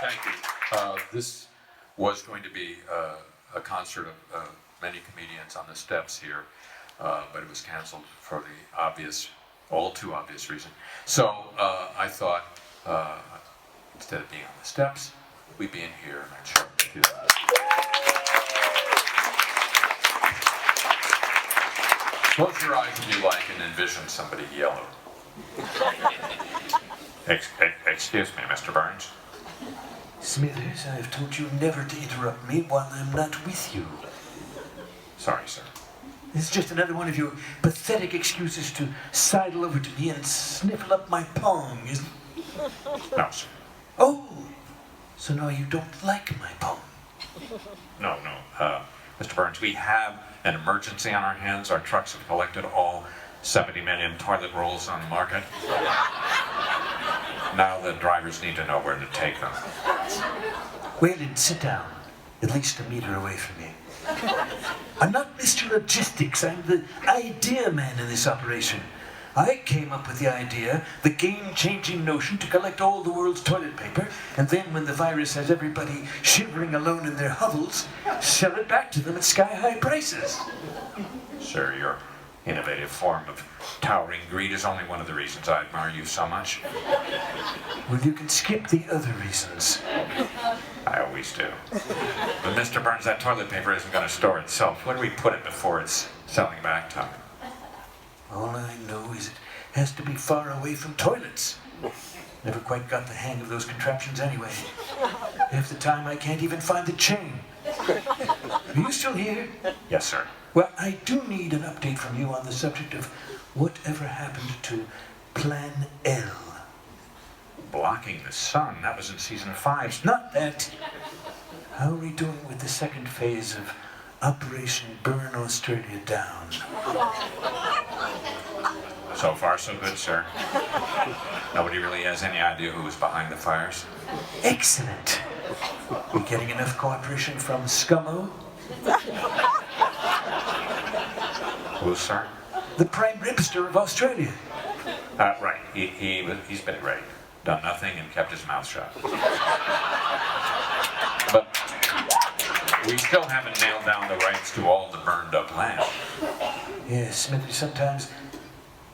Thank you. This was going to be a concert of many comedians on the steps here, but it was canceled for the obvious, all too obvious reason. So I thought instead of being on the steps, we'd be in here and I'd share with you. Close your eyes if you like and envision somebody yellow. Excuse me, Mr. Burns. Smithers, I've told you never to interrupt me while I'm not with you. Sorry, sir. This is just another one of your pathetic excuses to sidle over to me and sniffle up my pong, isn't it? No, sir. Oh, so now you don't like my pong? No. Mr. Burns, we have an emergency on our hands. Our trucks have collected all 70 million toilet rolls on the market. Now the drivers need to know where to take them. Well, then sit down, at least a meter away from me. I'm not Mr. Logistics, I'm the idea man in this operation. I came up with the idea, the game-changing notion to collect all the world's toilet paper, and then when the virus has everybody shivering alone in their hovels, sell it back to them at sky-high prices. Sir, your innovative form of towering greed is only one of the reasons I admire you so much. Well, you can skip the other reasons. I always do. But Mr. Burns, that toilet paper isn't going to store itself. Where do we put it before it's selling back to? All I know is it has to be far away from toilets. Never quite got the hang of those contraptions anyway. Half the time I can't even find the chain. Are you still here? Yes, sir. Well, I do need an update from you on the subject of whatever happened to Plan L. Blocking the sun? That was in season 5. Not that. How are we doing with the second phase of Operation Burn Australia Down? So far, so good, sir. Nobody really has any idea who was behind the fires. Excellent. We getting enough cooperation from Scummo? Who, sir? The Prime Minister of Australia. Right. He's been great. Done nothing and kept his mouth shut. But we still haven't nailed down the rights to all the burned up land. Yes, Smithy, sometimes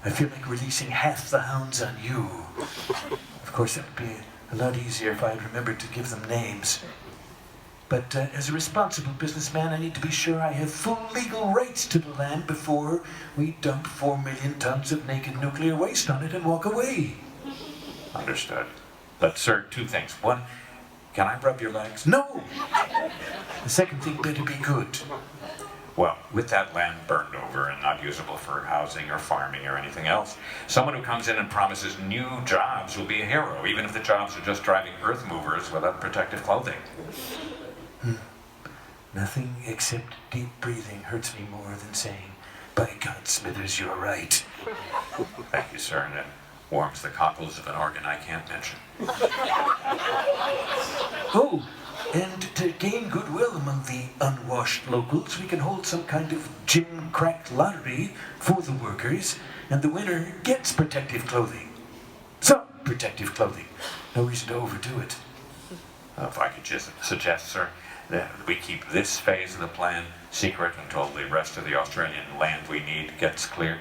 I feel like releasing half the hounds on you. Of course, it would be a lot easier if I had remembered to give them names. But as a responsible businessman, I need to be sure I have full legal rights to the land before we dump 4 million tons of naked nuclear waste on it and walk away. Understood. But, sir, 2 things. One, can I rub your legs? No! The second thing better be good. Well, with that land burned over and not usable for housing or farming or anything else, someone who comes in and promises new jobs will be a hero, even if the jobs are just driving earth movers without protective clothing. Nothing except deep breathing hurts me more than saying, by God, Smithers, you're right. Thank you, sir, and it warms the cockles of an organ I can't mention. Oh, and to gain goodwill among the unwashed locals, we can hold some kind of gin-cracked lottery for the workers, and the winner gets protective clothing. Some protective clothing. No reason to overdo it. If I could just suggest, sir, that we keep this phase of the plan secret until the rest of the Australian land we need gets clear.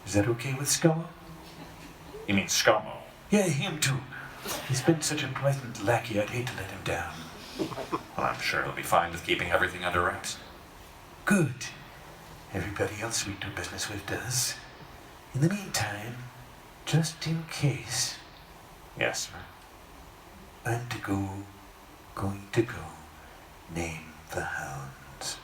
Is that okay with Scummo? You mean Scummo? Yeah, him too. He's been such a pleasant lackey, I'd hate to let him down. Well, I'm sure he'll be fine with keeping everything under wraps. Good. Everybody else we do business with does. In the meantime, just in case, Yes, sir. I'm going to go name the hounds.